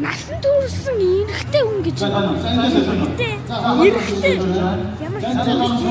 Насан турсан эрэгтэй хүн гэж байна. Эрэгтэй. Ямар ч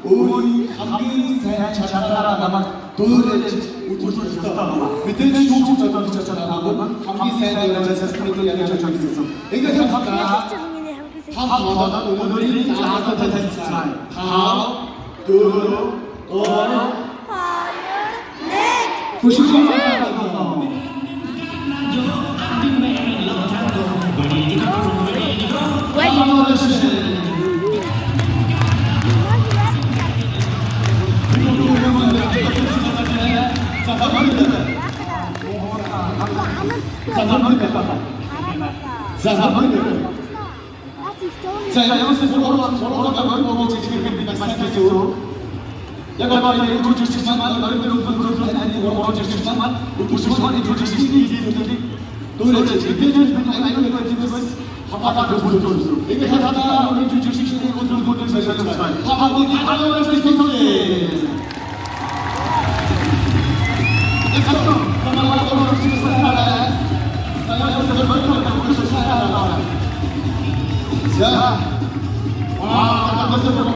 өөрийн хамгийн сайн чадвараараа намайг дөөрөж үтүүлж байгаа. Мэдээж шүүж бодож чадаагүй хамгийн сайн дөрөвөөс хэлбэр яаж хийж байгаа. Ингээд хамтдаа өнөөдрийн даатад танилцсан. 5 4 3 자,